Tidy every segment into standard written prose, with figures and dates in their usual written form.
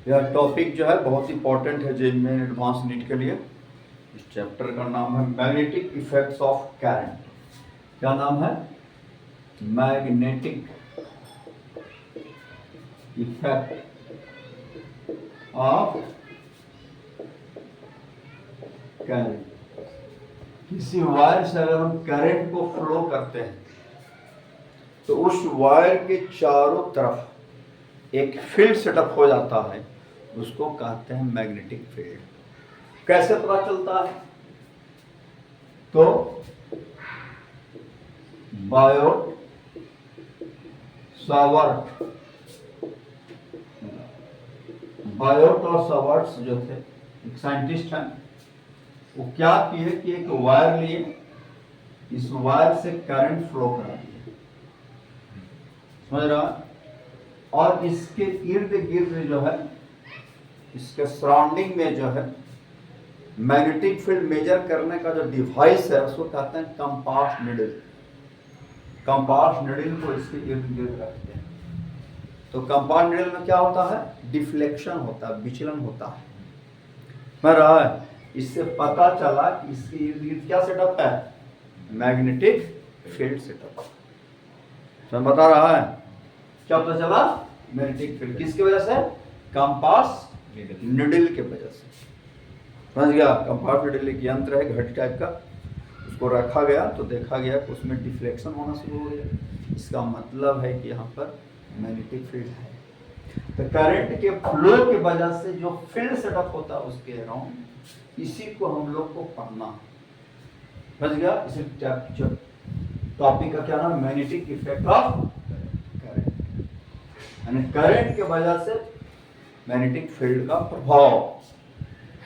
यह टॉपिक जो है बहुत इंपॉर्टेंट है जेईई में एडवांस नीट के लिए। इस चैप्टर का नाम है मैग्नेटिक इफेक्ट्स ऑफ करंट। क्या नाम है? Magnetic effect of current. किसी वायर से अगर हम करंट को फ्लो करते हैं तो उस वायर के चारों तरफ एक फील्ड सेटअप हो जाता है, उसको कहते हैं मैग्नेटिक फील्ड। कैसे पता चलता है? तो बायोट सावर्ट और सावर्ट्स जो थे, एक साइंटिस्ट हैं, वो क्या किए कि एक वायर लिए, इस वायर से करंट फ्लो करा दिया, समझ रहा? और इसके इर्द गिर्द जो है, इसके सराउंडिंग में जो है मैग्नेटिक फील्ड मेजर करने का जो डिवाइस है उसको कहते हैं कंपास निडल। कंपास निडल को इसके इर्द गिर्द रखते हैं। तो कंपास निडल में क्या होता है? डिफ्लेक्शन होता है, विचलन होता है। समझ रहा है? इससे पता चला कि इसके इर्द गिर्द क्या सेटअप है? Magnetic field setup. समझ बता रहा है? क्या पता चला? Magnetic field. किसकी वजह से? कंपास निडल के वजह से। समझ गया? कंपास निडल एक यंत्र है घड़ी टाइप का, उसको रखा गया तो देखा गया कि उसमें डिफ्लेक्शन होना शुरू हो गया। इसका मतलब है कि यहाँ पर मैग्नेटिक फील्ड है। तो करंट के फ्लो की वजह से जो फील्ड सेटअप होता है उसके अराउंड, इसी को हम लोग को पढ़ना है। समझ गया? इसी टॉपिक का क्या नाम? Magnetic effect of current. यानी करंट की वजह से मैग्नेटिक फील्ड का प्रभाव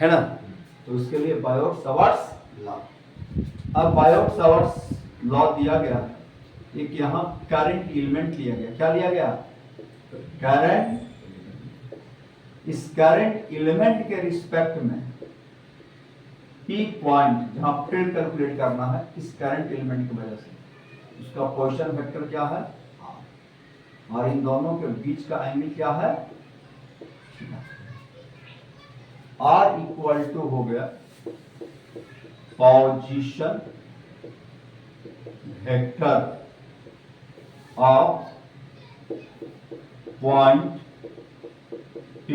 है ना। तो उसके लिए बायोट सावर्ट्स लॉ। अब बायोट सावर्ट्स लॉ दिया गया, एक यहाँ करंट एलिमेंट लिया गया। क्या लिया गया? करंट। इस करंट एलिमेंट के रिस्पेक्ट में पी पॉइंट जहां फील्ड कैलकुलेट करना है, इस करंट एलिमेंट की वजह से उसका पोजीशन वेक्टर क्या है? और इन दोनों के बीच का एंगल क्या है? R इक्वल टू हो गया position vector of point P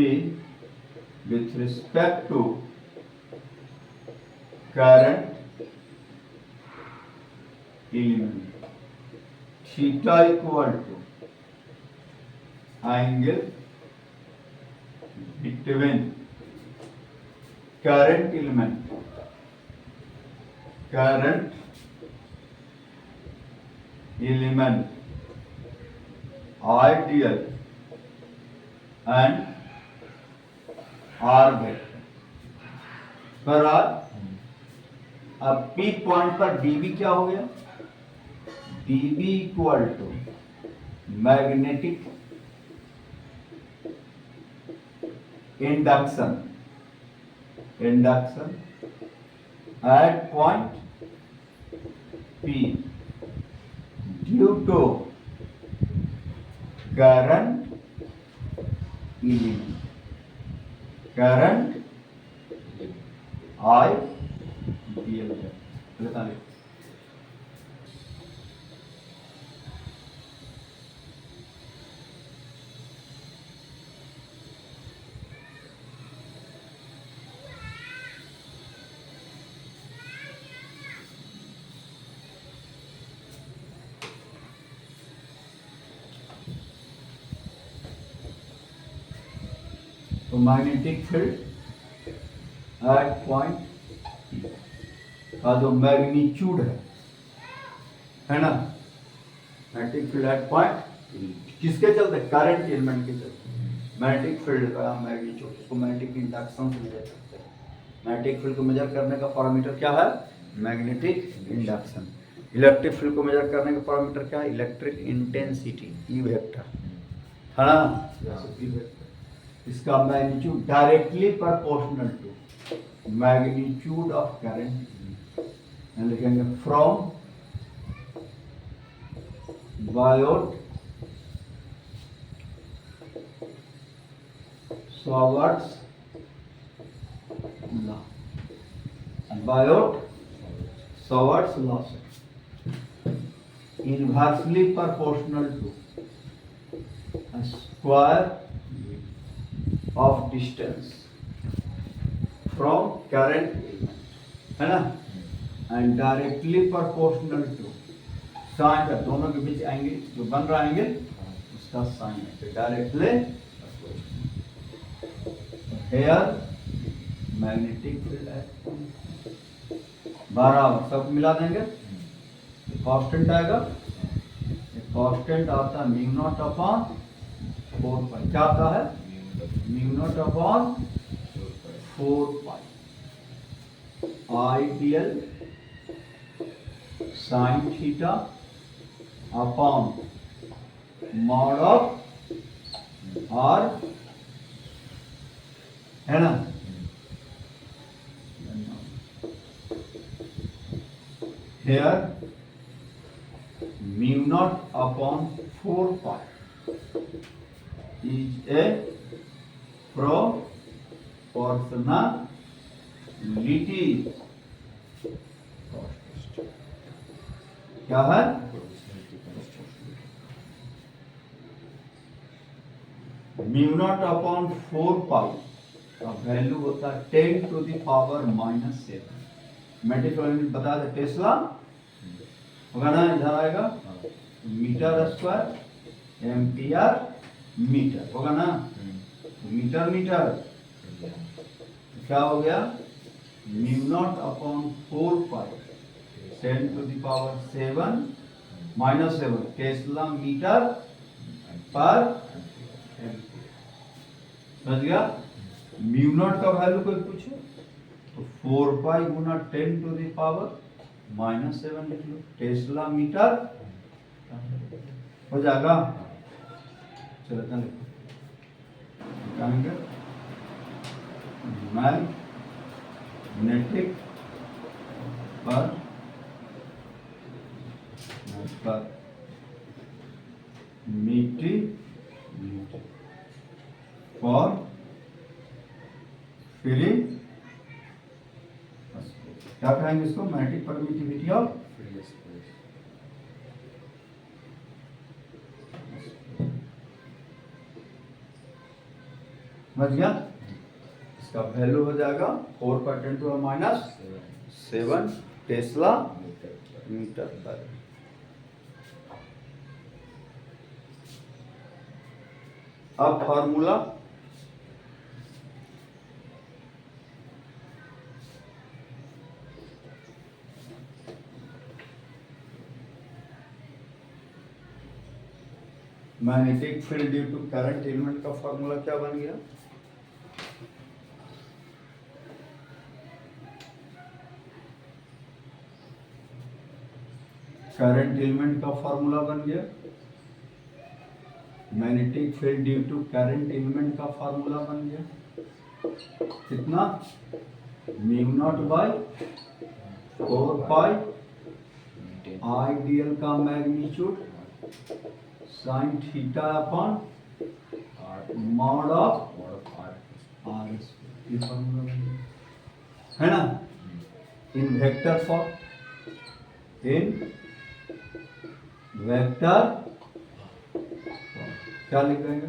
with respect to current element. Theta equal to angle between current element ideal and R vector. पर अब P पॉइंट पर dB क्या हो गया? dB equal to magnetic induction at point P due to current element, current I dl है। बताइए तो magnetic field at point का जो मैग्नीट्यूड है ना, मैग्नेटिक फील्ड एट पॉइंट किसके चलते? करंट एलिमेंट के चलते। मैग्नेटिक फील्ड का मैग्नीट्यूड, इसको मैग्नेटिक इंडक्शन से मेजर करते हैं। मैग्नेटिक फील्ड को मेजर करने का पैरामीटर क्या है? Magnetic induction. इलेक्ट्रिक फील्ड को मेजर करने का पैरामीटर क्या है? इलेक्ट्रिक इंटेंसिटी, ई वेक्टर है ना। इसका magnitude directly proportional to magnitude of current. लिखेंगे from Biot Schwarz law. Biot Schwarz law inversely proportional to a square of distance from current है ना, and directly proportional to sine का दोनों के बीच angle जो बन रहा है एंगल उसका साइन है डायरेक्टली हेयर मैग्नेटिक फील्ड है बराबर सब मिला देंगे कांस्टेंट आएगा कांस्टेंट आता है म्यू नॉट अपॉन 4 पाई क्या आता है म्यू नॉट अपॉन 4 पाई आइडियल sine theta upon mod of R है ना here mu naught upon 4 pi is a proportionality क्या है म्यू नॉट अपॉन 4 पाई का वैल्यू होता है 10 टू द पावर -7 मेटिफोरियन बता दे टेस्ला होगा ना इधर आएगा मीटर स्क्वायर एम्पियर मीटर होगा ना मीटर मीटर क्या हो गया म्यू नॉट अपॉन 4 पाई 10 to the power 7 -7 tesla metre पर समझ गया म्यू नॉट का वैल्यू कोई पूछे तो 4 पाई गुना 10 टू द पावर -7 लिख लो टेस्ला मीटर हो जाएगा चलो लिखेंगे मैग्नेटिक पर मीटर फॉर फिलिंग क्या कहेंगे इसको मैग्नेटिक परमिटिविटी ऑफ समझ गया इसका वैल्यू हो जाएगा 4 टू -7 टेस्ला मीटर पर अब formula magnetic field due to current element का फॉर्मूला क्या बन गया करंट एलिमेंट का फॉर्मूला बन गया magnetic field due to current element का फॉर्मूला बन गया कितना म्यू नॉट बाय 4 पाई आइडियल का magnitude sine theta upon mod of R ये फॉर्मूला है ना in vector form in vector क्या लिखेंगे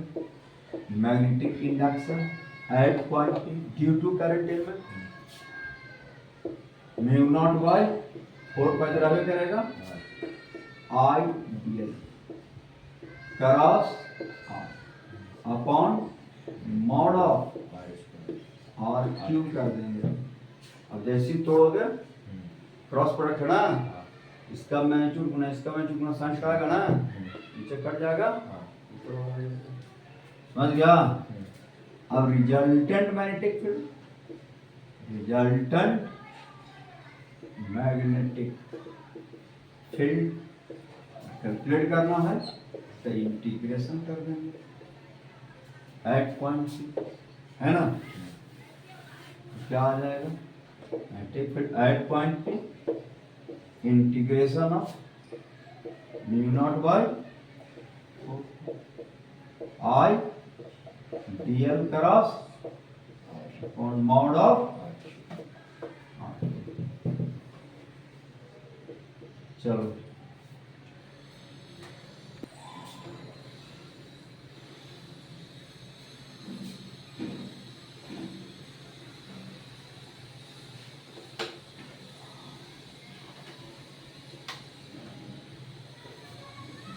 magnetic induction at point P due to current element mu naught by 4 pi रहे करेगा ideal cross upon mod of R cube कर देंगे अब जैसे ही तोड़ोगे क्रॉस प्रोडक्ट है ना इसका मैग्नीट्यूड गुना इसका मैग्नीट्यूड गुना साइन आएगा ना नीचे कट जाएगा समझ गया अब रिजल्टेंट मैग्नेटिक फील्ड कैलकुलेट करना है तो इंटीग्रेशन कर देंगे एट पॉइंट सी है ना तो क्या आ जाएगा magnetic field at point P integration of mu naught by I DL cross और मॉड ऑफ, चलो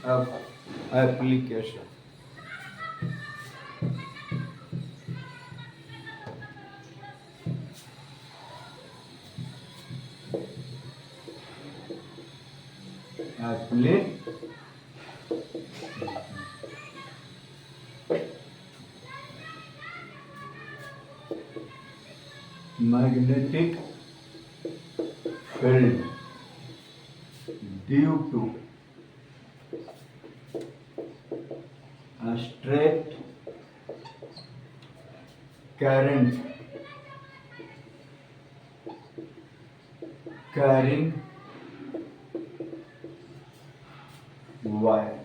अब application, magnetic field due to a straight current carrying wire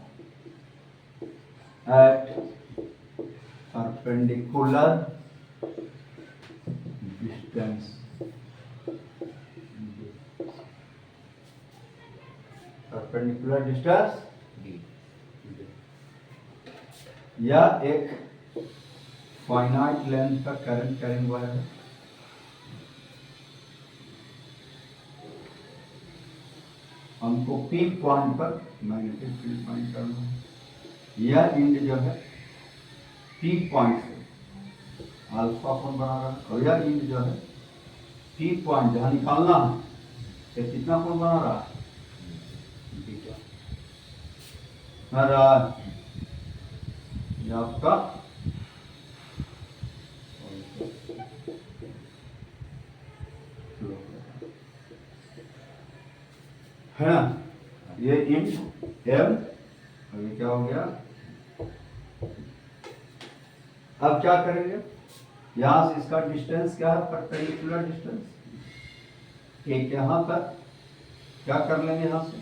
at perpendicular distance, perpendicular distance या एक फाइनाइट लेंथ का current carrying wire है, हमको P point पर magnetic field find करना है। यह इंड जो है पी पॉइंट से अल्फा कोण बना रहा है और यह इंड जो है पी पॉइंट जहाँ निकालना है ये कितना कोण बना रहा है, बीटा बना रहा है। ये आपका है ना, ये इंट एम, अभी क्या हो गया, अब क्या करेंगे, यहां से इसका डिस्टेंस क्या है, परपेंडिकुलर डिस्टेंस, एक यहां तक क्या कर लेंगे, यहां से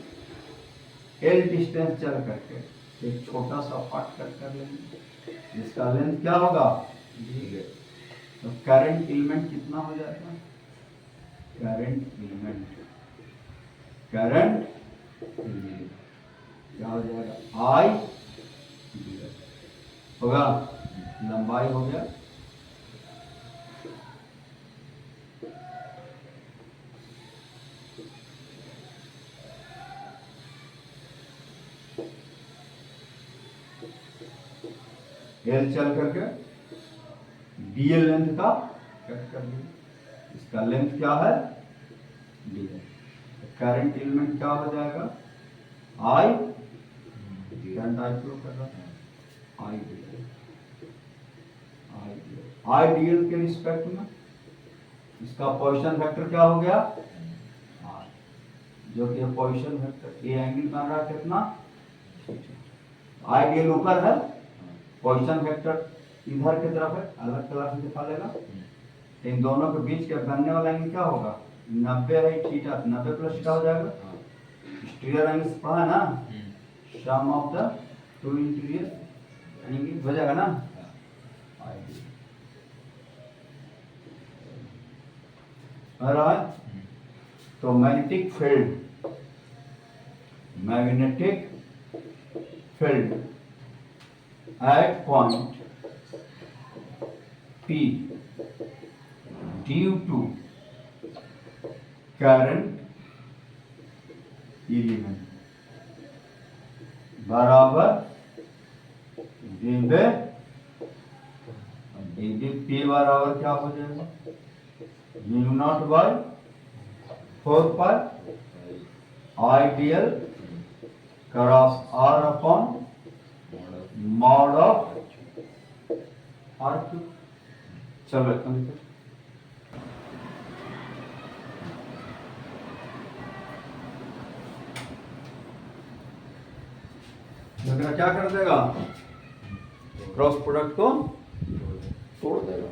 एल डिस्टेंस चल करके एक छोटा सा पार्ट कट कर लेंगे, जिसका लेंथ क्या होगा, तो करंट एलिमेंट कितना हो जाएगा, करंट एलिमेंट, करंट क्या हो जाएगा, आई होगा, लंबाई हो गया, एल चल करके डीएल लेंथ का कट कर दिया, इसका लेंथ क्या है, डीएल, करंट एलिमेंट क्या हो जाएगा, आई, करंट आई फ्लो कर रहा है, आई डीएल, आई डीएल के रिस्पेक्ट में इसका पोजीशन वेक्टर क्या हो गया, आर, जो कि पोजीशन वेक्टर ए एंगल बन रहा है कितना, आई डीएल ऊपर है, पोजीशन वेक्टर इधर की तरफ है, अलग कलर से दिखा देगा, इन दोनों के बीच के बनने वाला एंगल क्या होगा, 90 है थीटा, 90 प्लस थीटा हो जाएगा, स्टीयर एंगल पढ़ा ना, sum of the two interior angle हो जाएगा ना, तो magnetic field at point P due to current element बराबर dB, P बराबर क्या हो जाएगा, mu naught by 4 pi I DL cross R upon mod of R cube. चलो क्या कर देगा, क्रॉस प्रोडक्ट को तोड़ देगा,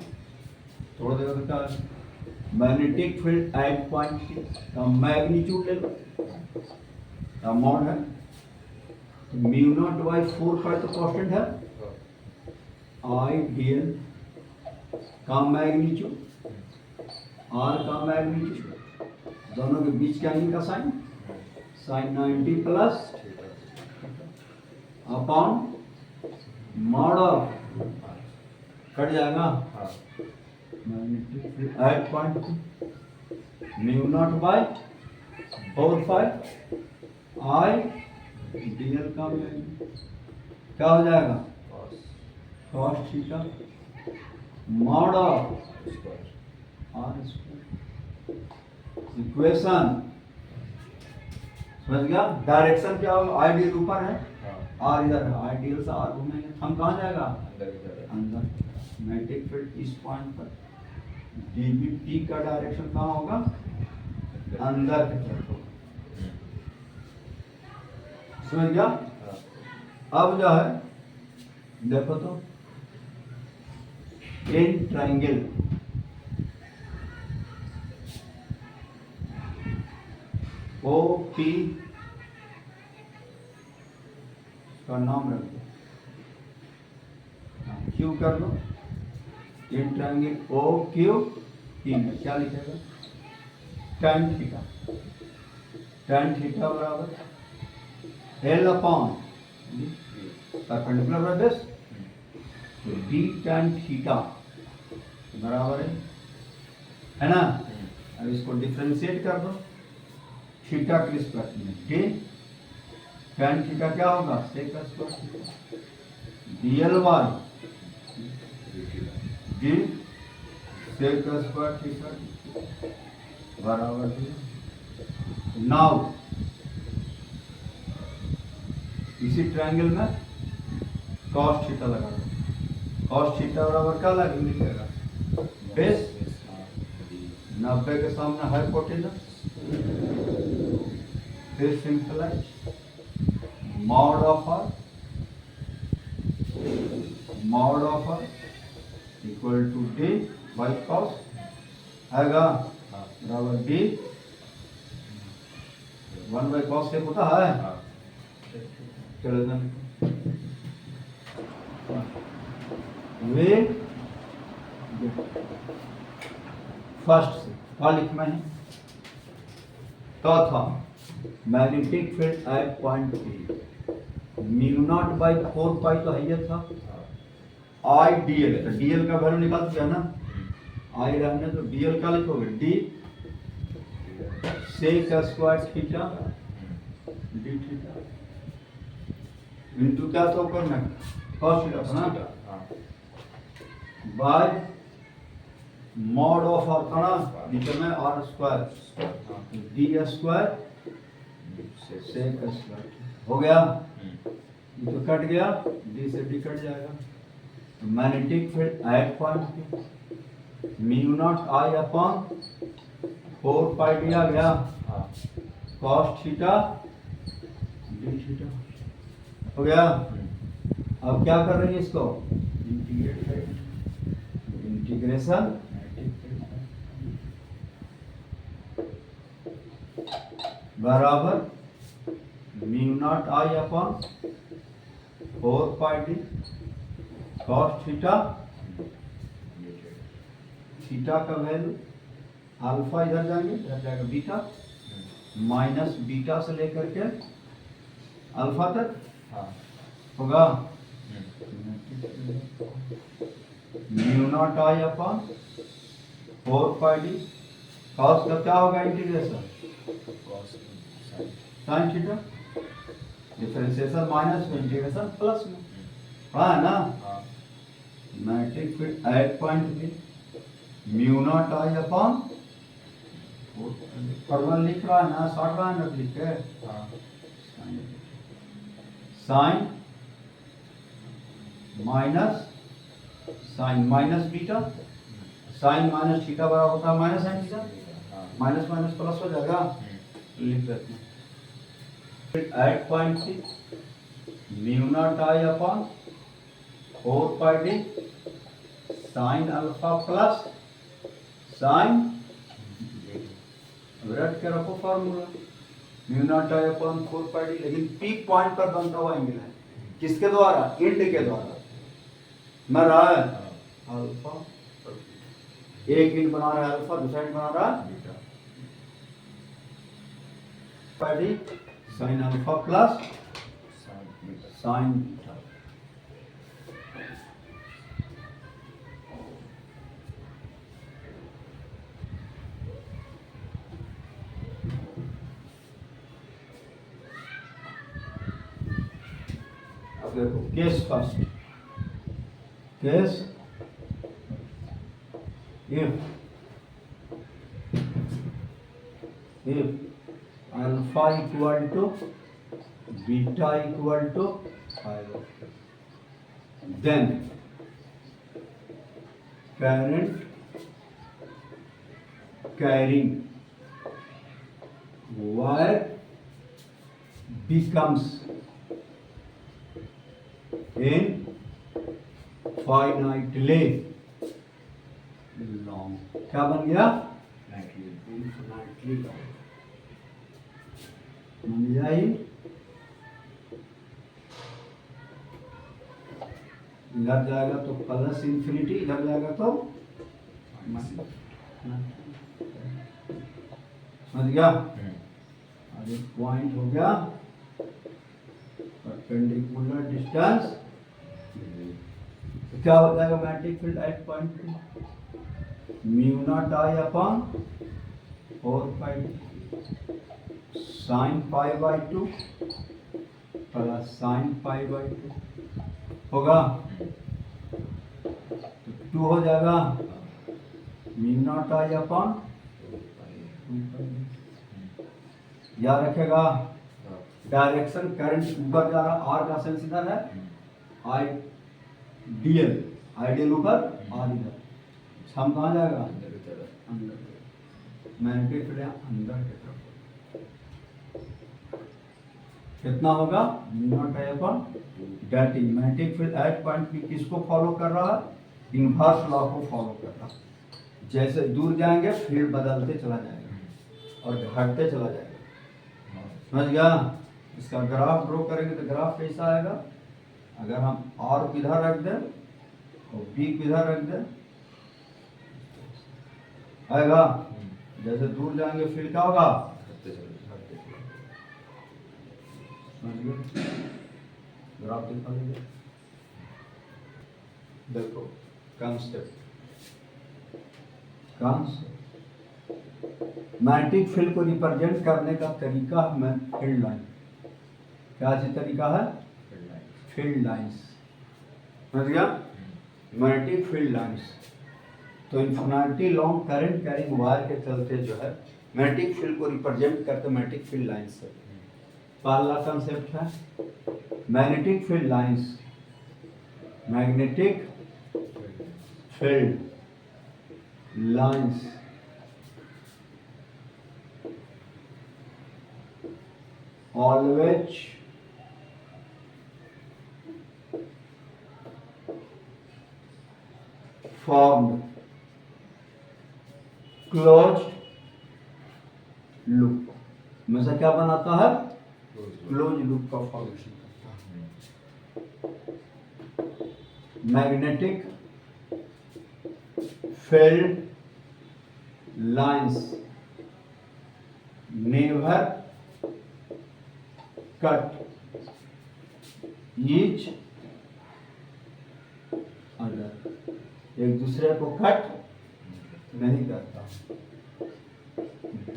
तोड़ देगा तो क्या, मैग्नेटिक फील्ड एट पॉइंट का मैग्नीट्यूड ले लो, मॉड है म्यू नॉट बाई 4 पाई तो कांस्टेंट है, आइडियल का मैग्नीट्यूड आर का मैग्नीट्यूड, दोनों के बीच क्या इनका sine, sine 90 plus upon mod of, cut जाएगा magnitude 8.2 mu naught by 4 I DL का मैग्नीट्यूड क्या हो जाएगा, cos theta mod of R square. Equation समझ गया, डायरेक्शन क्या होगा, आइडियल ऊपर है आर इधर है, आइडियल से आर घूमेंगे हम कहाँ जाएगा, अंदर। मैग्नेटिक फील्ड इस पॉइंट पर डीबी का डायरेक्शन कहाँ होगा, अंदर की तरफ होगा। समझ गया। अब जो है देखो तो इन ट्रायंगल ओ पी का नाम रख दो, क्यू कर दो, इन ट्रायंगल ओ क्यू पी में क्या लिखेगा, tan थीटा, tan थीटा बराबर एल अपॉन परपेंडिकुलर बेस, तो डी tan थीटा बराबर है ना। अब इसको डिफरेंशिएट कर दो, थीटा के रिस्पेक्ट में डी tan थीटा क्या होगा, sec square DL by D sec square theta बराबर है। नाउ इसी ट्रायंगल में cos थीटा लगा दो, cos थीटा बराबर क्या लिखेगा, बेस 90 के सामने हाइपोटेनस, फिर simplify mod of R equal to D by cos आएगा बराबर डी 1 बाई कॉस से होता है। चलो वे फर्स्ट से क्या लिखना है, तो था magnetic field at point P mu naught by 4 pi तो है ये था, आई डीएल, तो डीएल का वैल्यू निकाल दिया ना, आई रहने तो डीएल का लिखोगे D sec square theta D theta into क्या तो करना है, cos थीटा ना बाय मॉड ऑफ आर का ना नीचे में R square D square sec square हो गया, ये तो कट गया, डी से डी कट जाएगा। Magnetic field at point mu naught I upon 4 पाई दिया गया cos थीटा डी थीटा हो गया। अब क्या कर रहे हैं इसको, इंटीग्रेट करेंगे, इंटीग्रेशन बराबर mu naught I upon 4 pi D cos theta, theta का वैल्यू अल्फा इधर जाएंगे, इधर जाएगा बीटा, माइनस बीटा से लेकर के अल्फा तक होगा mu naught I upon 4 pi D cos का क्या होगा, integration sine theta, differentiation minus में इंटीग्रेशन प्लस में, पढ़ा है ना। Magnetic field at point B mu naught I upon formula लिख रहा है ना, शॉर्ट रहा है ना, लिख के sine minus beta, sine minus theta बराबर होता है minus sine theta, minus minus plus हो जाएगा, लिख देते हैं at point C mu naught I upon 4 pi D sine alpha plus sine, रट के रखो formula mu naught I upon 4 pi D, लेकिन पी पॉइंट पर बनता हुआ एंगल है, किसके द्वारा, इंड के द्वारा, मैं रहा है अल्फा, एक इंट बना रहा है अल्फा, दूसरा इंट बना रहा है beta, sign alpha plus sign beta. अब देखो case first, case if alpha equal to beta equal to 5, then current carrying wire becomes infinitely long। क्या बन गया? infinitely long बन जाए। इधर जाएगा तो प्लस इंफिनिटी, इधर जाएगा तो समझ गया? अब एक पॉइंट हो गया परपेंडिकुलर डिस्टेंस, तो क्या हो जाएगा मैग्नेटिक फील्ड एट पॉइंट पे? Mu naught I upon 4 pi sign pi by 2 plus sine pi by 2 होगा, तो 2 हो जाएगा म्यू नॉट आई अपॉन 2 याद रखेगा। डायरेक्शन करंट ऊपर जा रहा, आर का सेंस इधर है, आइडियल, आइडियल ऊपर आर इधर, हम कहाँ जाएगा? अंदर, मैग्नेटिक फील्ड अंदर की तरफ। कितना होगा? Mu naught I upon that is magnetic field at point P किसको फॉलो कर रहा है? इनवर्स लॉ को फॉलो कर रहा है। जैसे दूर जाएंगे फील्ड बदलते चला जाएगा और घटते चला जाएगा, समझ गया? इसका ग्राफ ड्रॉ करेंगे तो ग्राफ कैसा आएगा? अगर हम आर को इधर रख दें और बी को इधर रख दें, आएगा। जैसे दूर जाएंगे फील्ड क्या होगा? ग्राफ दिखा दीजिए, देखो कंसेप्ट मैग्नेटिक फील्ड को रिप्रेजेंट करने का तरीका है फील्ड लाइन। क्या तरीका है? फील्ड लाइंस, समझ गया? Magnetic field lines. तो infinity long current carrying wire के चलते जो है मैग्नेटिक फील्ड को रिप्रेजेंट करते मैग्नेटिक फील्ड लाइंस से। पहला कंसेप्ट है magnetic field lines, magnetic field lines always formed closed loop में से क्या बनाता है? क्लोज लूप का फॉर्मेशन करता है। Magnetic field lines never cut each other, एक दूसरे को कट नहीं करता।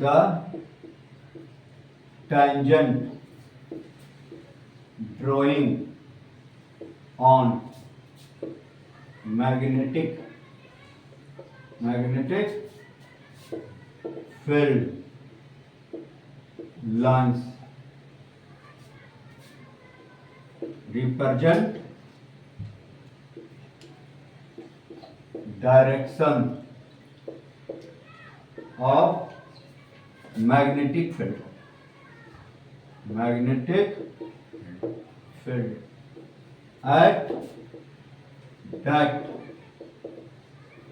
The tangent drawing on magnetic field lines represent direction of magnetic field at that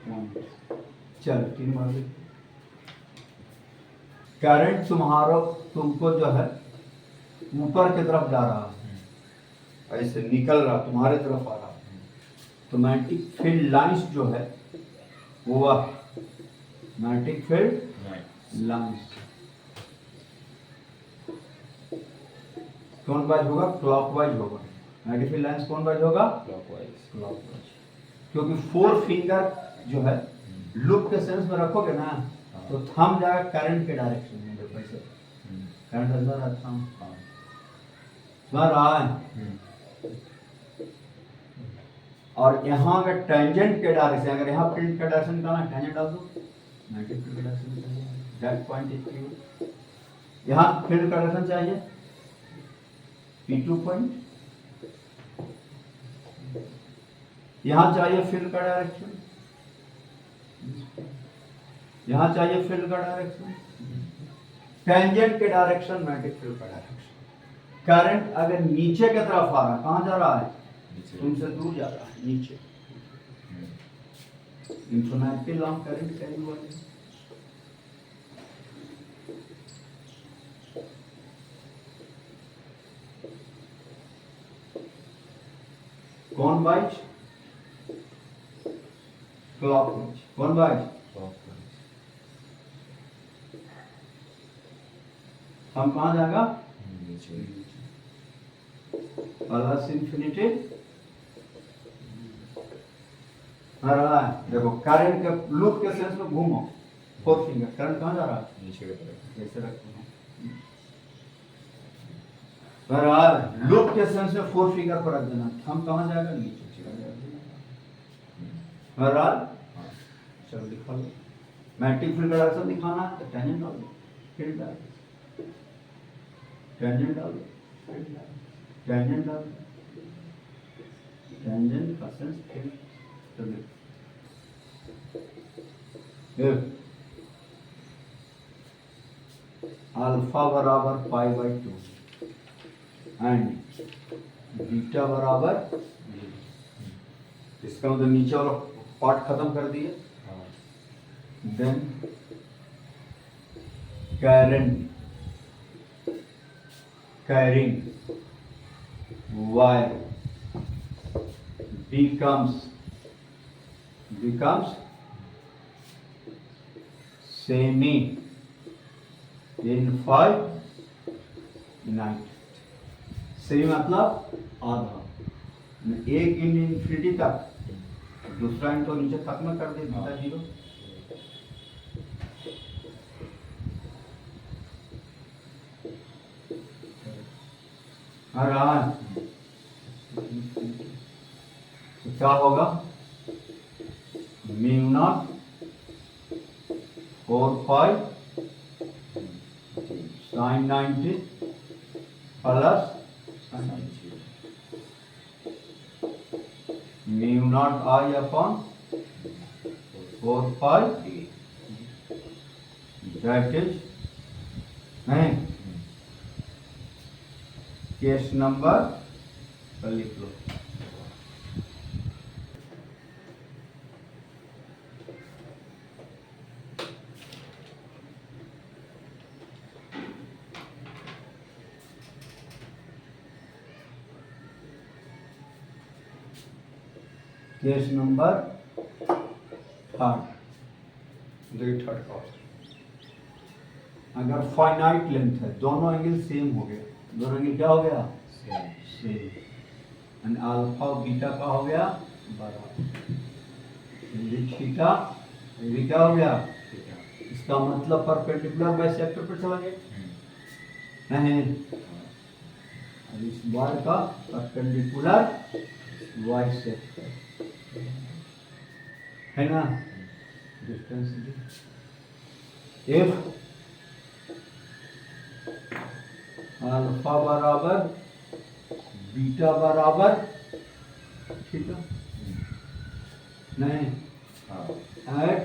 point। चल 3 बार करंट तुम्हारा तुमको जो है ऊपर की तरफ जा रहा है, ऐसे निकल रहा तुम्हारे तरफ आ रहा, तो मैग्नेटिक फील्ड लाइंस जो है वो मैग्नेटिक फील्ड लाइंस कौन वाइज होगा? क्लॉकवाइज होगा। मैग्नेटिक फील्ड लाइंस कौन वाइज होगा? क्लॉकवाइज। क्योंकि 4 फिंगर जो है लूप के सेंस में रखोगे ना तो थंब जाएगा करंट के डायरेक्शन में। देखो ऐसे करंट अंदर आता है, समझ रहा है? और यहाँ अगर टेंजेंट के डायरेक्शन, अगर यहाँ फील्ड का डायरेक्शन निकालना है टेंजेंट डाल दो, मैग्नेटिक फील्ड का डायरेक्शन चाहिए, दैट पॉइंट इज P1। यहाँ फील्ड का डायरेक्शन चाहिए P2 पॉइंट, यहाँ चाहिए फील्ड का डायरेक्शन, यहाँ चाहिए फील्ड का डायरेक्शन, टेंजेंट के डायरेक्शन मैग्नेटिक फील्ड का डायरेक्शन। करंट अगर नीचे की तरफ आ रहा है, कहाँ जा रहा है? तुमसे दूर जा रहा है, नीचे। इंफिनिटी लॉन्ग करंट कैरी हुआ है। कौन वाइज? क्लॉकवाइज। कौन वाइज? हम कहाँ जाएगा? प्लस इंफिनिटी आ रहा है। देखो करंट के लूप के सेंस में घूमो, 4 फिंगर, करंट कहाँ जा रहा है? नीचे की तरफ। ऐसे रखो लूप के सेंस में 4 फिंगर पर रख देना, हम कहाँ जाएगा? नीचे। चलो दिखा लो। मैग्नेटिक फील्ड का डायरेक्शन दिखाना है तो टेंजेंट डाल दो, फील्ड डाल दो, टेंजेंट डाल दो, टेंजेंट डाल दो, टेंजेंट का सेंस फील्ड। अल्फा बराबर π/2 एंड बीटा बराबर, इसका मतलब नीचे वाला पार्ट खत्म कर दिए। Then current carrying wire becomes semi infinite। Semi मतलब आधा, एक इनफिनिटी तक, दूसरा इन तो नीचे तक में कर दे, बीटा 0। तो क्या होगा? Mu naught 4 sin 90 plus mu naught I upon 4 that is नहीं। केस नंबर लिख लो। केस नंबर 3, थर्ड का अगर फाइनाइट लेंथ है, दोनों एंगल सेम हो गया, दोनों एंगल क्या हो गया? सेम। एंड अल्फा बीटा का हो गया बराबर, थीटा ये क्या हो गया? इसका मतलब परपेंडिकुलर बाइसेक्टर पर चला गया नहीं, इस बार का परपेंडिकुलर बाइसेक्टर है ना। डिस्टेंस इफ अल्फा बराबर बीटा बराबर थीटा नहीं, एट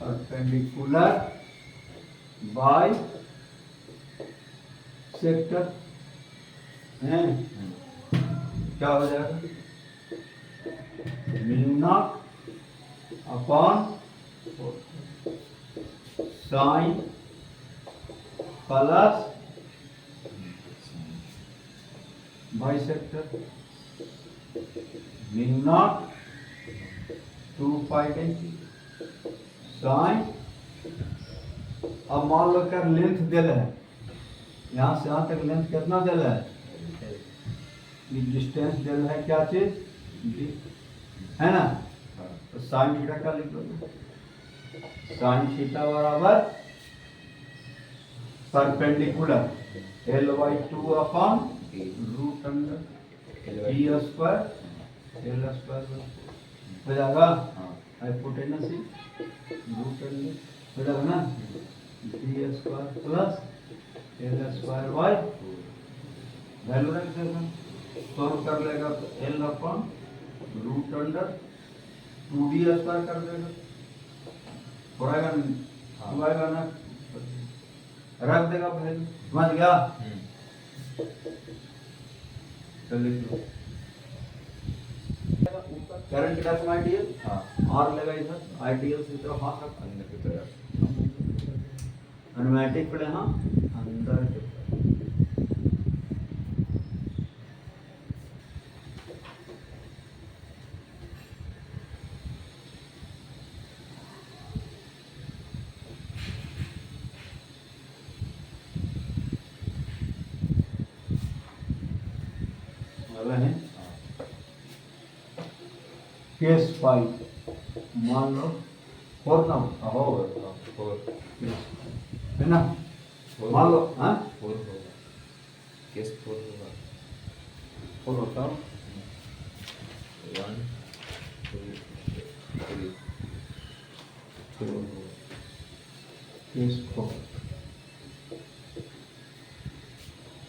परपेंडिकुलर बाय सेक्टर है, क्या हो जाएगा? Mu naught upon sine plus bisector mu naught 2 पाई टेन साइन। अब मान लो क्या लेंथ दिल है, यहाँ से यहाँ तक लेंथ कितना दिल है, ये डिस्टेंस दिल है क्या चीज d, है ना। तो साइन थीटा क्या लिख दोगे, साइन थीटा बराबर perpendicular L/2 upon root under D square L square हो जाएगा। हाइपोटेनस रूट अंडर हो जाएगा ना, D square plus L square by value रख देगा, सॉल्व कर लेगा तो L upon root under 2d square कर देगा, होगा ना, रख देगा वैल्यू, समझ गया। चलिए करंट का सम आइडियल, आर लगा इधर, आइडियल से तरफ हाथ रख, अंदर की तरफ न्यूमेटिक पे हाँ अंदर की तरफ। केस 5 मान लो 4 ना हो है ना, मान लो हाँ 4 होगा, केस 4 होगा, 4 होता 1 2 3 4 होगा, केस 4।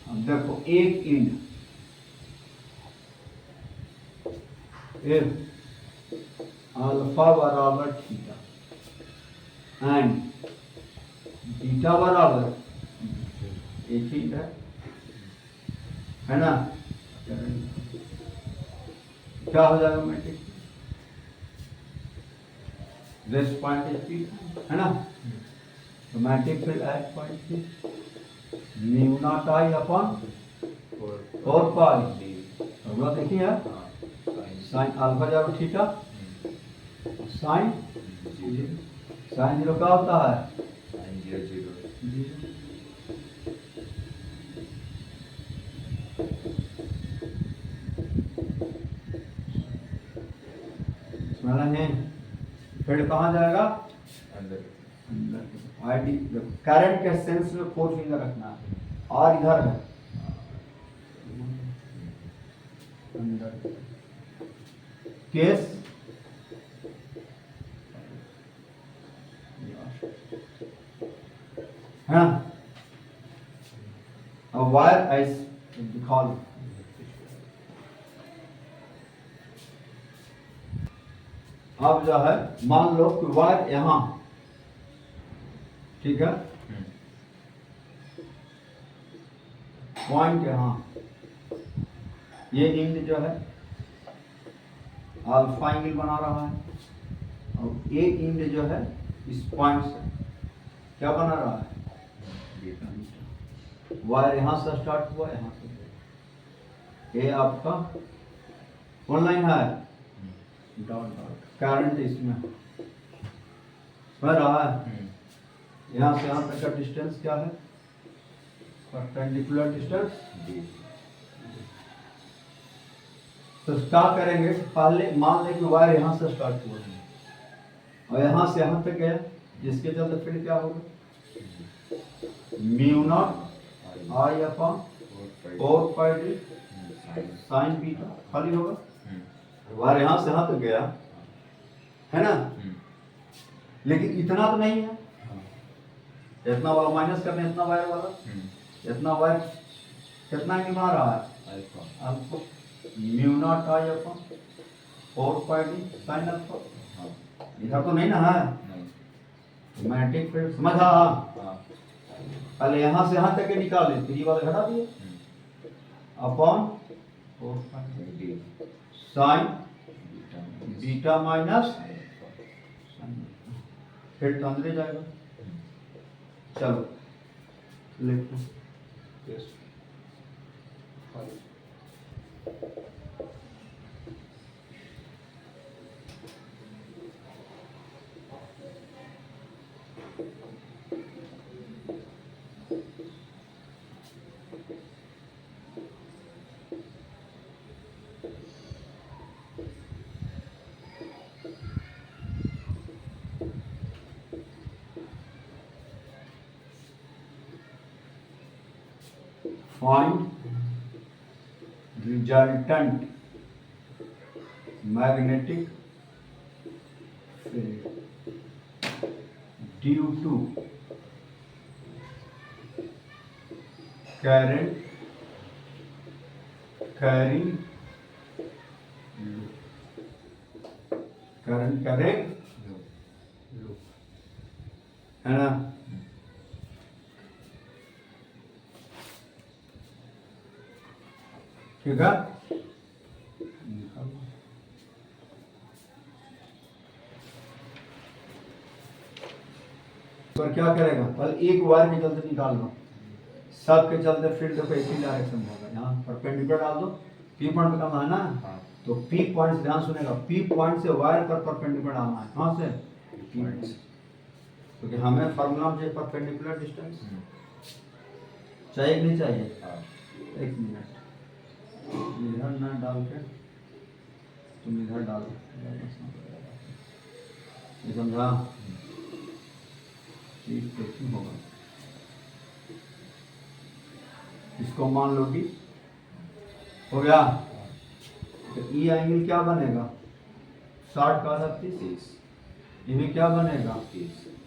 अब देखो एक इंड if अल्फा बराबर थीटा एंड बीटा बराबर एक ही है ना, क्या हो जाएगा मैट्रिक्स, रेस्ट पॉइंट है ना, तो मैट्रिक्स फिर eight point mu naught I upon 4 पाई होगा, देखिए साइन अल्फा जाओ थीटा साइन साइन 0 क्या होता है, साइन 0 0 समझा नहीं, फिर कहाँ जाएगा अंदर, अंदर आईडी करंट के सेंस में 4 फिंगर रखना है, और इधर है अंदर केस है। अब वायर ऐसे दिखा लो, अब जो है मान लो कि वायर यहां, ठीक है, पॉइंट यहां, ये इंड जो है अल्फा एंगल बना रहा है, और ये इंड जो है इस पॉइंट से क्या बना रहा है, वायर यहां से स्टार्ट हुआ, यहां से ये आपका कौन लाइन है, डॉट डॉट करंट इसमें समझ रहा है, यहां से यहां तक का डिस्टेंस क्या है, परपेंडिकुलर डिस्टेंस। तो क्या करेंगे, पहले मान लें कि वायर यहां से स्टार्ट हुआ है और यहां से यहां तक गया, जिसके चलते फिर क्या होगा, mu naught I upon 4 pi D sign beta खाली होगा, वायर यहां से यहां तक गया है ना, लेकिन इतना तो नहीं है, इतना वाला माइनस करना, इतना वायर वाला, इतना वायर कितना निभा रहा है alpha, mu naught I upon 4 pi D sine alpha, इधर तो नहीं ना है, मैट्रिक फिर समझा, पहले यहां से यहां तक के निकाले, फिर ये वाला घटा दिए upon 4 pi sign beta minus, फिर तो अंदर जाएगा। चलो लिखो find resultant magnetic field due to current carrying loop है ना। ठीक है, तो क्या करेगा, कल एक वायर के चलते निकाल लो, सब के चलते फील्ड को एक ही डायरेक्शन होगा। यहाँ परपेंडिकुलर डाल दो, पी पॉइंट का है ना, तो पी पॉइंट ध्यान सुनेगा, पी पॉइंट से वायर पर परपेंडिकुलर डालना है। कहाँ से? पॉइंट, क्योंकि हमें फार्मूला में चाहिए परपेंडिकुलर डिस्टेंस, चाहिए कि नहीं चाहिए? एक मिनट, इधर ना डाल के तुम इधर डालो, ये समझा? चीज देखी होगा, इसको मान लो कि हो गया, तो ई एंगल क्या बनेगा? 60 का 30, ये भी क्या बनेगा?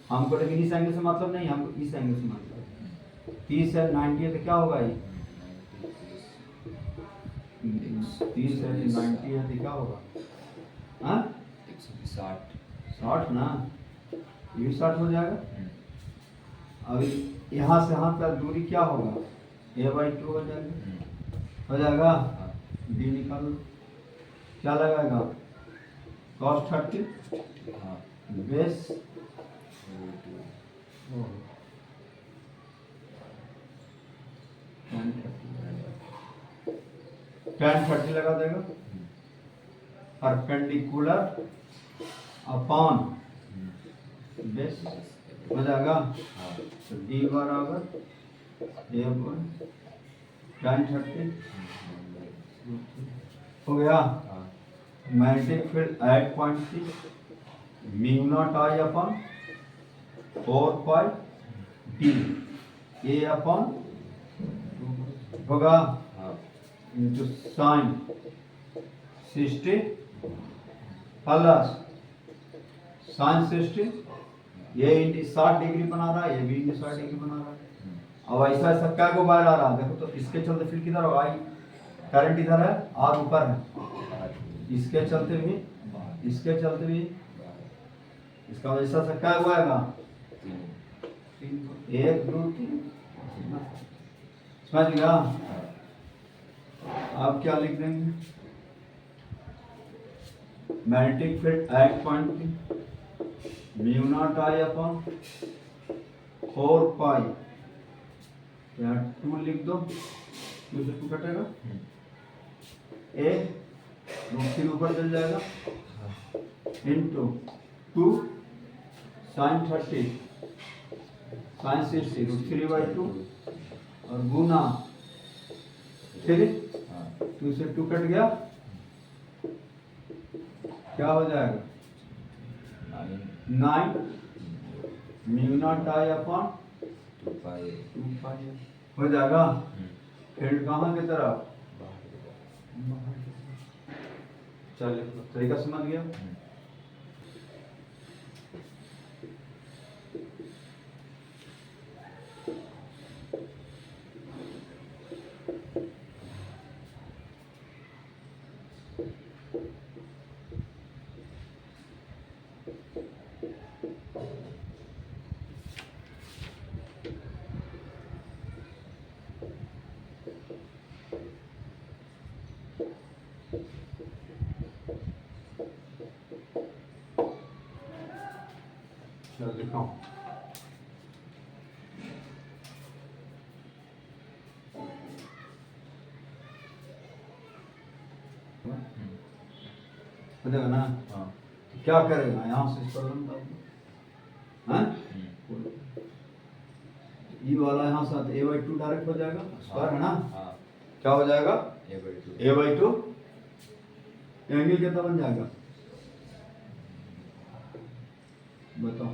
हमको लेकिन इस एंगल से मतलब नहीं, हमको इस एंगल से मतलब 30 है, 90 है, तो क्या होगा ये? 30 है, 90 है, तो क्या होगा? हाँ 60 ना, ये 60 हो जाएगा। अभी यहाँ से यहाँ तक दूरी क्या होगा? a/2 हो जाएगा, हो जाएगा। डी निकालो, क्या लगाएगा? cos 30 बेस tan 30 लगा देगा, परपेंडिकुलर अपॉन बेस हो जाएगा। तो डी बराबर tan 30 हो गया। Magnetic field at point C mu naught I upon 4 pi D A upon होगा इंटू साइन 60 प्लस साइन 60, ये 60 डिग्री बना रहा है, ये भी 60 डिग्री बना रहा है। अब ऐसा ऐसा क्या को बाहर आ रहा है, देखो तो इसके चलते फील्ड किधर होगा? आई करंट इधर है, आर ऊपर है, इसके चलते भी, इसके चलते भी, इसका ऐसा ऐसा क्या हुआ है? 1 2 3, समझ गया? आप क्या लिख देंगे? Magnetic field at point mu naught I upon 4 पाई, यहाँ 2 लिख दो, 2 से 2 कटेगा, ए फिर ऊपर चल जाएगा, इंटू 2 साइन 30 साइन 60 √3/2 और गुना 3, 2 से 2 कट गया, क्या हो जाएगा? 9 mu naught I upon 2 pi हो जाएगा। फील्ड कहाँ की तरफ? चलिए तरीका समझ गया। चलो दिखाओ, बताओ ना। हाँ, क्या करेगा? यहाँ से प्रॉब्लम हाँ, ई वाला यहाँ साथ a/2 डायरेक्ट हो जाएगा, स्क्वायर है ना। क्या हो जाएगा? a/2 एंगल कितना बन जाएगा? बताओ।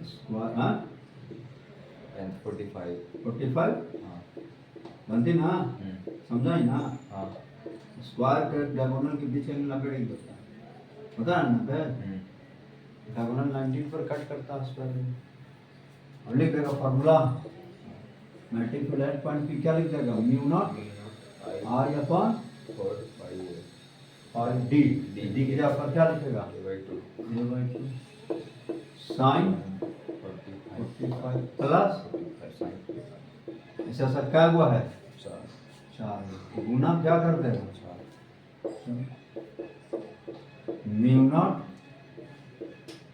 स्क्वायर हाँ, and 45. 45 हाँ बनती ना, समझा ही ना। हाँ स्क्वायर के डायगोनल के बीच एंगल 90 डिग्री होता है, पता है ना। डायगोनल 19 पर कट करता है स्क्वायर में। और लिख देगा फॉर्मूला, मैट्रिक फ्लैट पॉइंट की क्या लिख देगा, म्यू नॉट आर अपॉन 4 5 और डी। डी की जगह पर क्या लिखेगा, A/2 a/2 sign 45 plus, 45 sin ऐसा सब क्या हुआ है 4 4, गुना क्या कर देगा 4 म्यू नॉट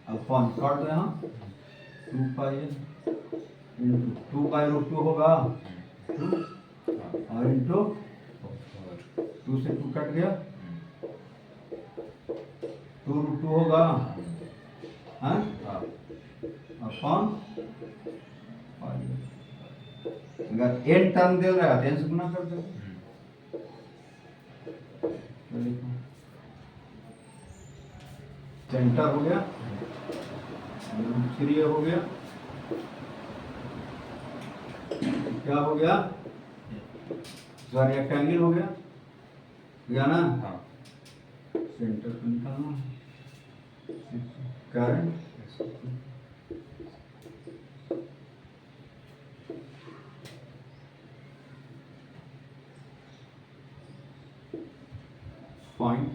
अपॉन काट दो यहाँ 2 पाई इंटू 2 बाई रूट 2 होगा और इंटू 2 से 2 कट गया 2 रूट 2 होगा हाँ अपॉन, अगर n टर्म दे रहा है तो n से गुना कर दो। तो लिखो सेंटर हो गया, रूट 3 हो गया, क्या हो गया सॉरी रेक्टेंगल हो गया ना। हाँ सेंटर को निकालना करंट पॉइंट,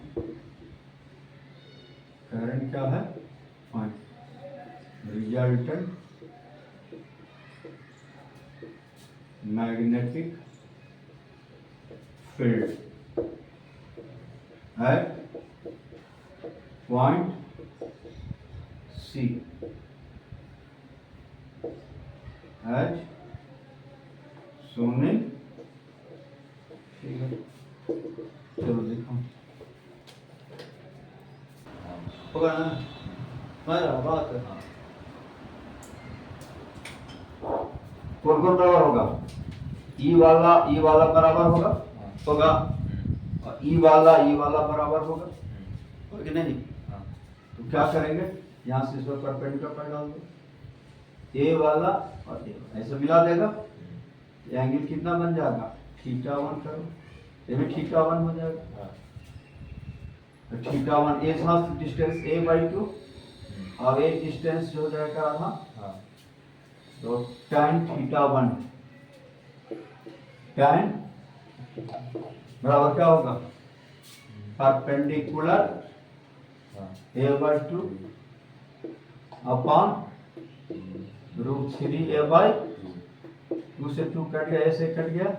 करंट क्या है point, resultant magnetic field at point C as shown in figure। चलो देखो होगा ना, हमारा बात है। कौन कौन बराबर होगा, ई वाला बराबर होगा और ई वाला बराबर होगा कि नहीं। तो क्या करेंगे, यहाँ से इस पर परपेंडिकुलर पर डाल दो, ए वाला और ए ऐसे मिला देगा, एंगल कितना बन जाएगा θ1 करो, ये भी θ1 हो जाएगा। तो θ1 ए डिस्टेंस a/2 और ए डिस्टेंस हो जाएगा आधा, तो tan θ1 tan बराबर क्या होगा परपेंडिकुलर a/2 अपॉन √3a/2 से 2 कट गया, ऐसे कट गया,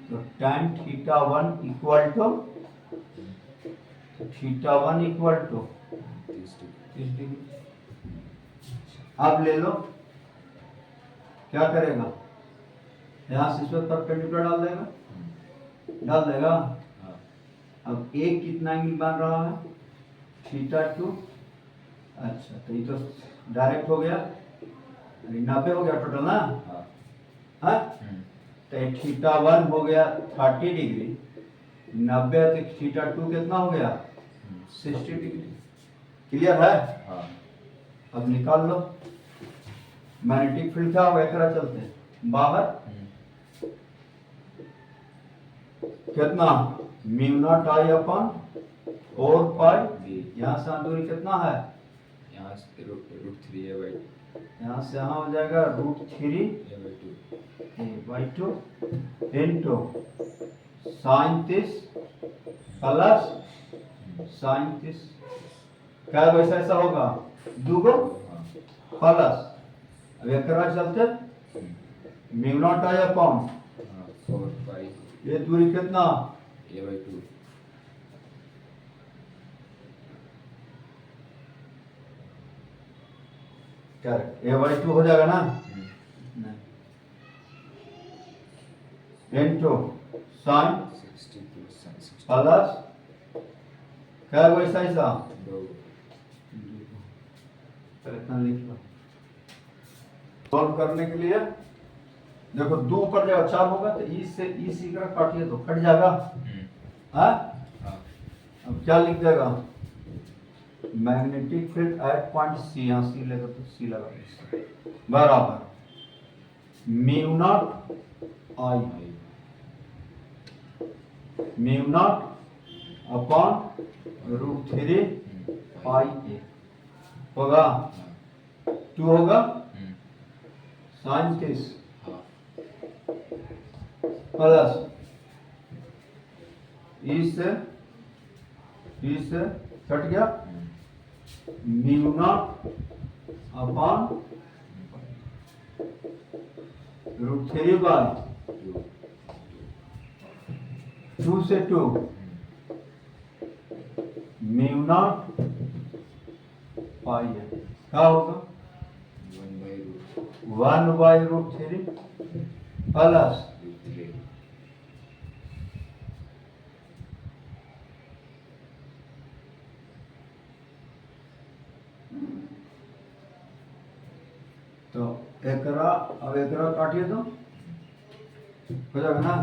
तो tan θ1 इक्वल टू 30 डिग्री। अब ले लो, क्या करेगा, यहाँ से इस पर परपेंडिकुलर डाल देगा। अब एक कितना एंगल बन रहा है θ2, अच्छा तो ये तो डायरेक्ट हो गया, 90 हो गया टोटल ना। हाँ तो θ1 हो गया 30 डिग्री, 90 तो θ2 कितना हो गया 60 डिग्री। क्लियर है। अब निकाल लो मैग्नेटिक फील्ड क्या होगा, एक चलते हैं बाहर, कितना म्यू नॉट आई अपॉन 4 पाई, यहाँ से दूरी कितना है, यहाँ से √3a/2 यहाँ से यहाँ हो जाएगा √3a/2 into sine 30 plus sign 30, क्या वैसा ऐसा होगा दूगो प्लस, अब एक चलते म्यू नॉट आई अपॉन 4 पाई ये दूरी कितना a/2 क्या a/2 हो जाएगा ना, into sine 60 plus sin 60 plus क्या वैसा ऐसा, इतना लिख लो। सॉल्व करने के लिए देखो 2 ऊपर जगह 4 होगा तो ई से ई सी का काटिए तो कट जाएगा। हाँ अब क्या लिख देगा, magnetic field at point C, यहाँ सी लेगा तो सी लगा बराबर mu naught I, mu naught upon root 3 pi A होगा, 2 होगा साइन 30 प्लस इस कट गया mu naught upon root 3 by 2 से 2 म्यू नॉट पाई है, क्या होगा 1 बाई रूट 3 प्लस तो एकरा, अब एकरा काटिए तो हो जाएगा ना,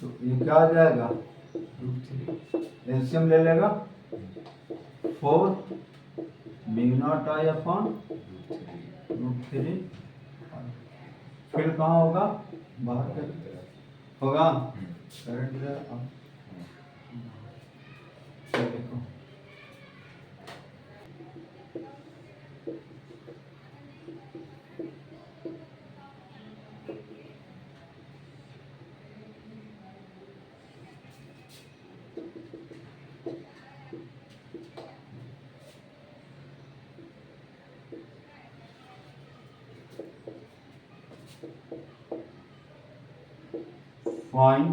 तो ये क्या आ जाएगा एलसीएम ले लेगा 4 mu naught I upon root 3, फिर कहाँ होगा बाहर के होगा करंट देखो find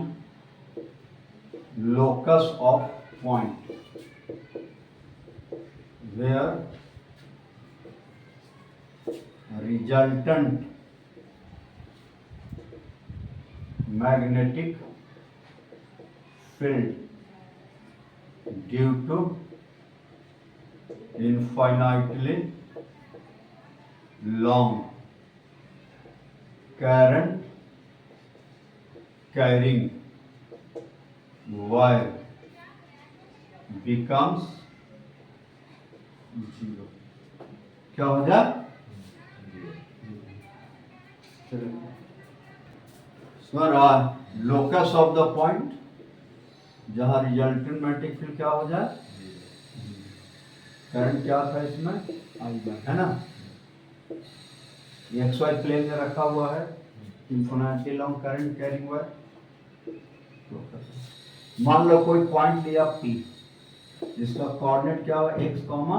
locus of point where resultant magnetic field due to infinitely long current carrying wire becomes zero, क्या हो जाए sir locus of the point जहां रिजल्टेंट मैग्नेटिक फील्ड क्या हो जाए, करंट क्या था इसमें आई है ना, एक्स वाई प्लेन में रखा हुआ है, infinity long current carrying wire. मान लो कोई पॉइंट लिया P जिसका कोऑर्डिनेट क्या हुआ x कॉमा,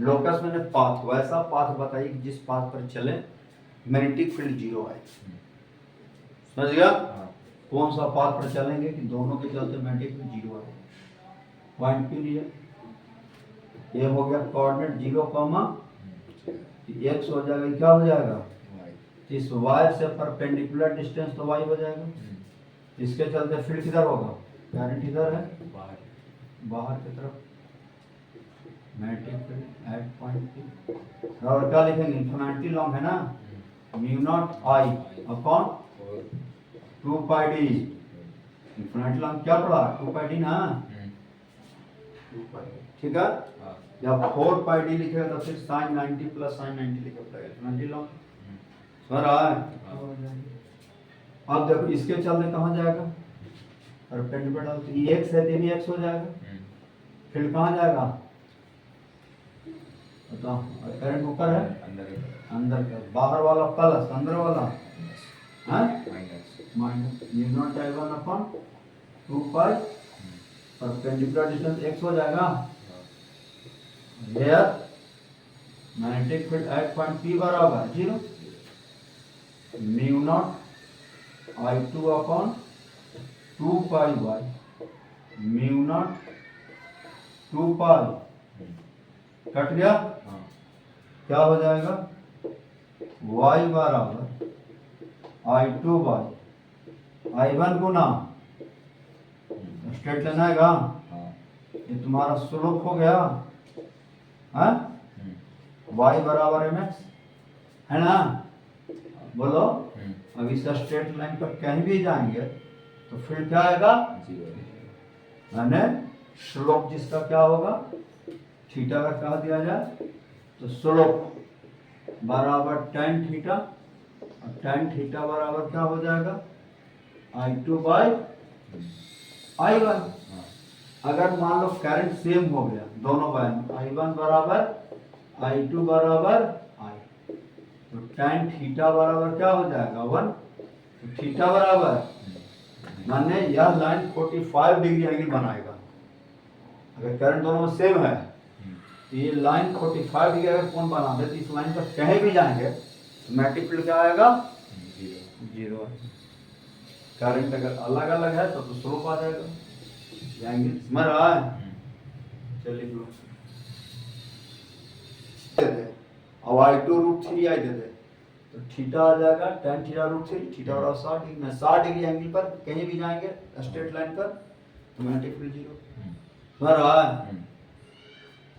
लोकस मैंने पाथ, वैसा पाथ बताइए कि जिस पाथ पर चले मैग्नेटिक फील्ड जीरो आए, समझ गया कौन सा पाथ पर चलेंगे कि दोनों के चलते मैग्नेटिक फील्ड जीरो आए। पॉइंट P लिए, ये हो गया कोऑर्डिनेट 0 कॉमा x हो जाएगा, क्या हो जाएगा इस y से परपेंडिकुलर डिस्टेंस तो y हो जाएगा, इसके चलते फील्ड किधर होगा, करंट इधर है बाहर की तरफ, magnetic field at point P, और क्या लिखेंगे इन्फिनिटी लॉन्ग है ना, mu naught I upon 2 pi D, infinity long क्या पड़ा 2 पाई डी ना, ठीक है, जब 4 पाई डी लिखेगा तो फिर साइन 90 प्लस साइन 90 लिखा पड़ेगा इन्फिनिटी लॉन्ग सर अब देखो इसके चलते कहाँ जाएगा परपेंडिकुलर, तो ये x है तो भी x हो जाएगा, फिर कहाँ जाएगा बताओ, करंट ऊपर है अंदर का, बाहर वाला प्लस अंदर वाला माइनस, म्यू नॉट आई 1 अपॉन 2 पाई परपेंडिकुलर डिस्टेंस x हो जाएगा, here magnetic field at point P बराबर 0 म्यू नॉट I2 अपॉन 2 पाई y, mu naught 2 pi cut गया, क्या हो जाएगा y बराबर I2 by I1 Guna straight line आएगा, ये तुम्हारा स्लोप हो गया है, y बराबर mx है ना, बोलो अब इस स्ट्रेट लाइन पर कहीं भी जाएंगे तो फिर क्या आएगा मैंने स्लोप जिसका क्या होगा थीटा का कहा दिया जाए, तो स्लोप बराबर tan थीटा, और tan थीटा बराबर क्या हो जाएगा, I2 बाई I1। हाँ अगर मान लो करंट सेम हो गया दोनों वायर में, I1 बराबर I2 बराबर I, तो tan थीटा बराबर क्या हो जाएगा 1, तो थीटा बराबर, माने यह लाइन 45 डिग्री एंगल बनाएगा। अगर करंट दोनों में सेम है तो ये लाइन 45 डिग्री अगर कौन बना दे तो इस लाइन पर कहीं भी जाएंगे मैग्नेटिक फील्ड क्या आएगा, जीरो आएगा। करंट अगर अलग अलग है तो स्लोप आ जाएगा, ये एंगल समझ रहा है। चलिए ग्रुप अब I2 √3 आई दे दे तो थीटा आ जाएगा tan थीटा √3, थीटा और 60 डिग्री में 60 डिग्री एंगल पर कहीं भी जाएंगे स्ट्रेट लाइन पर तो मैग्नेटिक फील्ड जीरो। समझ रहा है।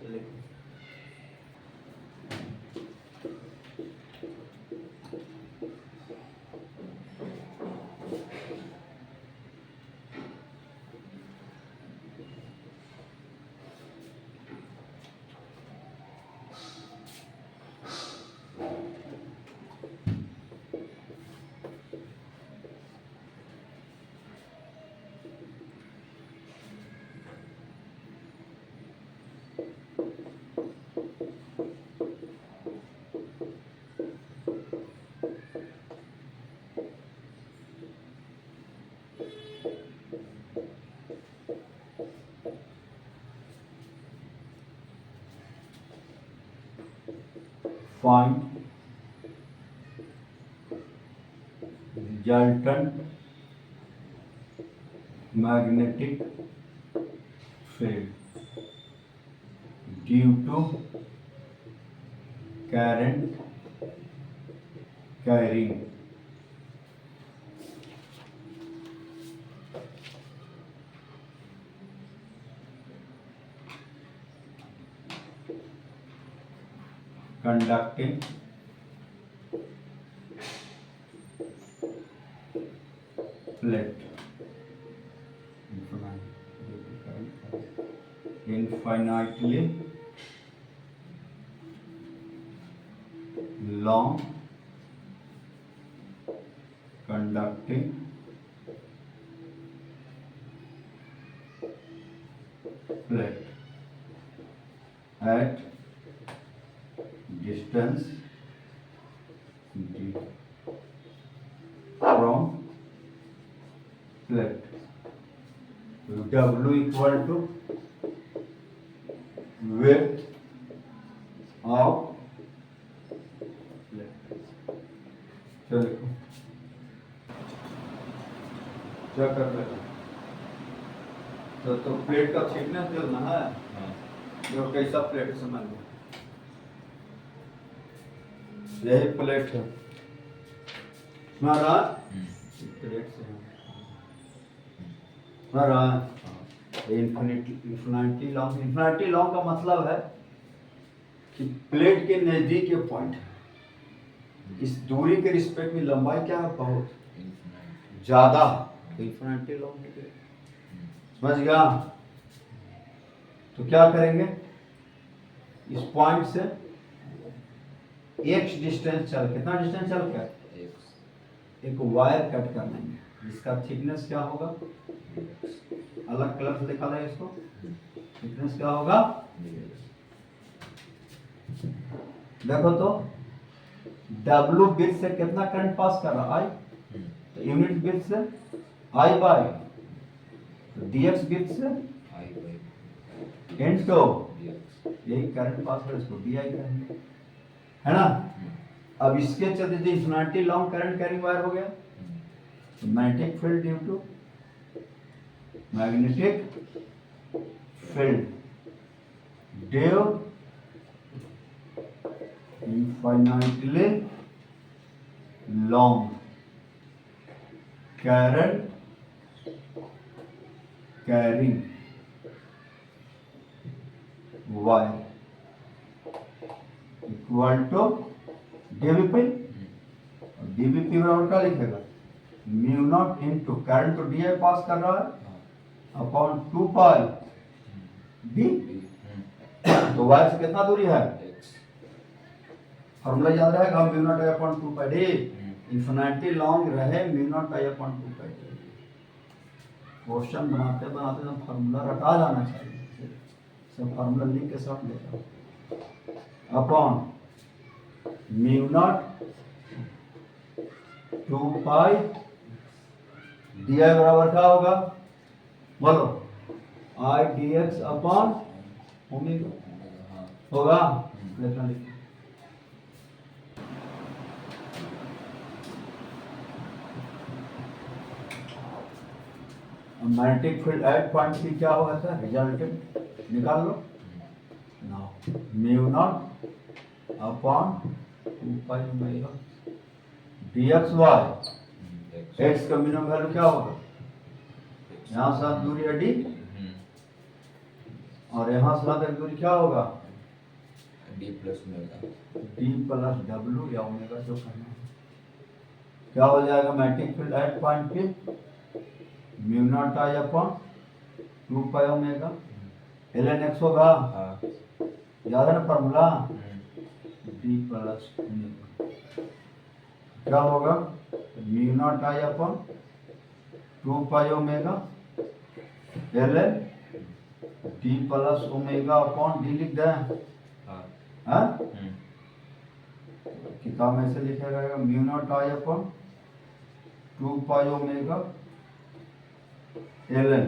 चलिए find resultant magnetic field due to current carrying conducting plate infinitely long conducting plate at distance d from plate, W equal to width of plate। चलो क्या कर रहे हो, तो प्लेट का थिकनेस देखना है, जो कैसा प्लेट समझ लो, यही प्लेट है हमारा, प्लेट से हमारा इन्फिनिटी लॉन्ग। इन्फिनिटी लॉन्ग का मतलब है कि प्लेट के नजदीक के पॉइंट है, इस दूरी के रिस्पेक्ट में लंबाई क्या है, बहुत ज्यादा, तो इन्फिनिटी लॉन्ग है। समझ गया। तो क्या करेंगे, इस पॉइंट से x डिस्टेंस चल, कितना डिस्टेंस चल के एक वायर कट कर लेंगे, जिसका थिकनेस क्या होगा, अलग कलर से लिखा था इसको, थिकनेस क्या होगा, देखो तो W बिट से कितना करंट पास कर रहा I, तो यूनिट बिट से I बाई, तो dx बिट से इनटू यही करंट पास कर, इसको di करेंगे, है ना। अब इसके चलते infinity long current carrying wire हो गया, magnetic field due to magnetic field due infinitely long current carrying wire equal to dVp। dVp बराबर क्या लिखेगा, म्यू नॉट इनटू करंट तो डी पास कर रहा है अपॉन 2 पाई डी, तो वायर से कितना दूरी है, फॉर्मूला याद रहेगा mu naught I upon 2 pi D, infinity long रहे mu naught I upon 2 pi D. Question बनाते बनाते तो फार्मूला रटा जाना चाहिए, सब फार्मूला लिख के सब ले जाओ। Upon mu naught 2 pi D I बराबर क्या होगा बोलो, I D x upon omega होगा। लेखना लिखो magnetic field at point P क्या होगा सर, रिजल्टेंट निकाल लो। Now mu naught upon 2 pi omega dx y, x का मिनिमम वैल्यू क्या होगा, यहाँ साथ दूरी है d और यहाँ साथ एक दूरी क्या होगा D plus omega, d plus w या ओमेगा जो करना है। क्या हो जाएगा magnetic field at point p mu naught I upon 2 pi omega ln x होगा, हाँ याद है ना फॉर्मूला, d प्लस ओमेगा क्या होगा mu naught I upon 2 pi omega ln d plus omega upon d लिख दें। हाँ हाँ किताब में से लिखा रहेगा mu naught I upon 2 pi omega ln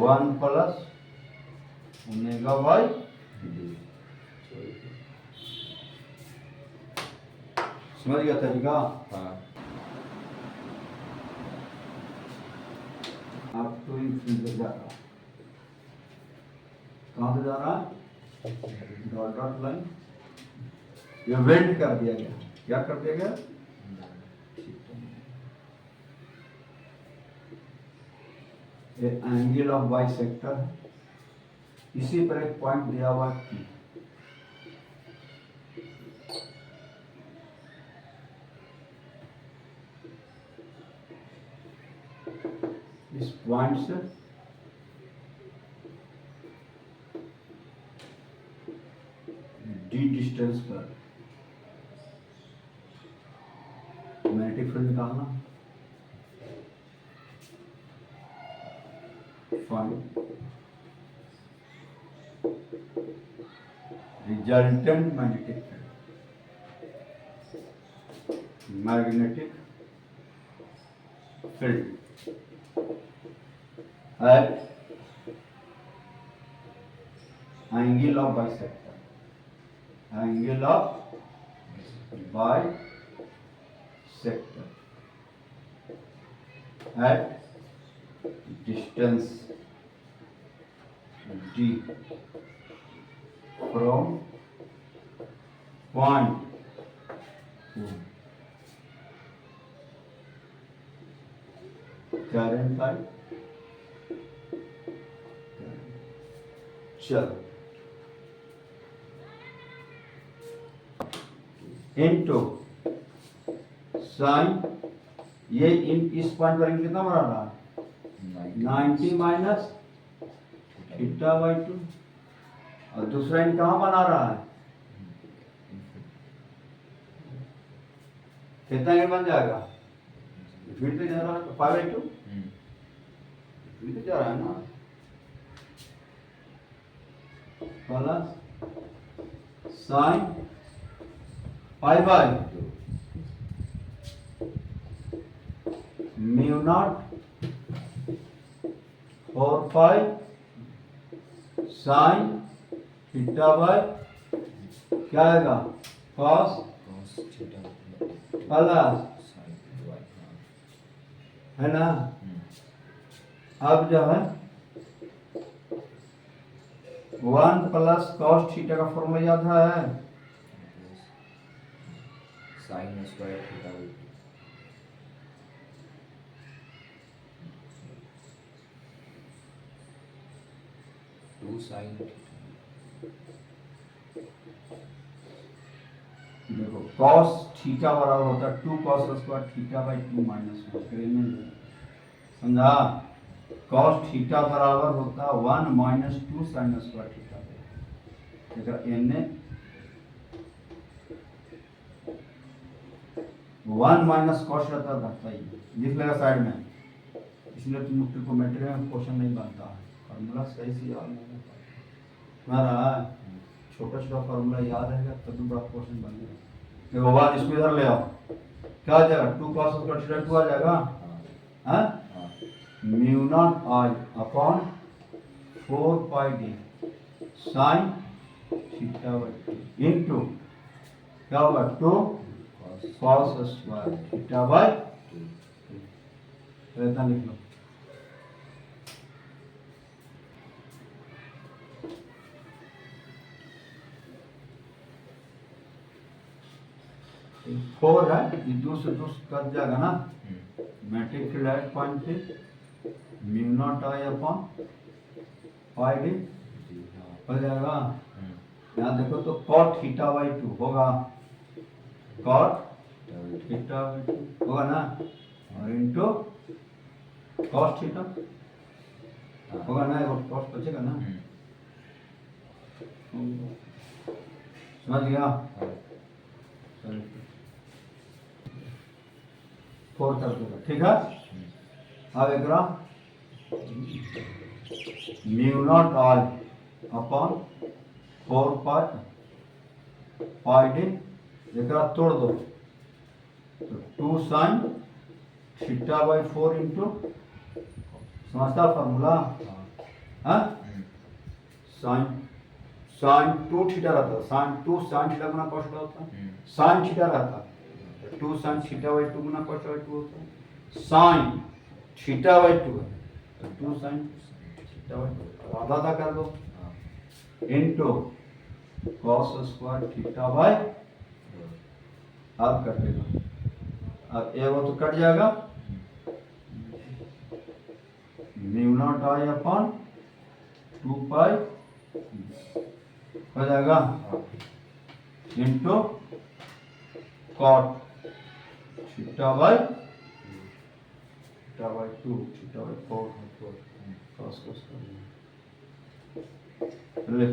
1 plus omega by D. समझ गया तरीका। हाँ आप तो फील्ड जा रहा, कहाँ से जा रहा है, डॉट डॉट लाइन, ये वेल्ड कर दिया गया, क्या कर दिया गया, ये एंगल ऑफ बाइसेक्टर है, इसी पर एक पॉइंट दिया हुआ है, इस पॉइंट से डी डिस्टेंस पर मैग्नेटिक फील्ड निकालना, find resultant magnetic field at angle of bisector, angle of bisector at distance d from point current by चलो इनटू साइन, ये इस पॉइंट पर कितना बना रहा है 90 माइनस थीटा बाई 2, और दूसरा इन कहाँ बना रहा है, कितना ये बन जाएगा, फिर तो जा रहा है 5/2, फिर तो जा रहा है ना, plus sine pi by mu naught 4 pi sine theta by क्या आएगा cos cos theta plus sin y, है ना। हाँ अब जो है 1 प्लस कॉस थीटा का फॉर्मूला याद है, sin square theta by 2 sin देखो कॉस थीटा बराबर होता है 2 cos square theta by 2 minus 1, समझा, कॉस थीटा बराबर होता है 1 minus 2 sine square theta, N one minus cos रहता था ही लिख लेगा साइड में, इसलिए तुम ट्रिकोमेट्री में क्वेश्चन नहीं बनता है, फार्मूला सही से याद नहीं होता तुम्हारा, छोटा छोटा फार्मूला याद रहेगा तभी बड़ा क्वेश्चन बनेगा। देखो बाद इसको इधर ले आओ, क्या आ जाएगा, two cos square theta two आ जाएगा, हाँ mu naught I upon 4 pi D sine theta by two into क्या होगा 2 कॉस स्क्वायर थीटा बाई तो इतना लिख लो। फोर है ये दो से दो कट जाएगा ना, मैट्रिक फील्ड है पॉइंट पे mu naught I upon pi D हो जाएगा। यहाँ देखो तो कॉट थीटा बाई टू होगा, कॉट थीटा बाई टू होगा ना, और इनटू कॉस थीटा होगा ना, और कॉस बचेगा ना, समझ गया। फोर कर देगा, ठीक है। अब एक mu naught I upon 4 pi D एक तोड़ दो तो 2 साइन थीटा बाई 4 इंटू समझता फार्मूला, हाँ साइन साइन 2 थीटा रहता, साइन 2 साइन थीटा गुना कॉस थीटा होता है, साइन थीटा रहता 2 sign theta by 2 Guna cos by 2 होता है, साइन थीटा बाई 2 है तो 2 साइन थीटा बाई 2 आधा आधा कर दो into cos square theta by, अब कटेगा, अब ये वो तो कट जाएगा, mu naught I upon 2 pi हो जाएगा into cot theta by 2 theta by 4 cos ले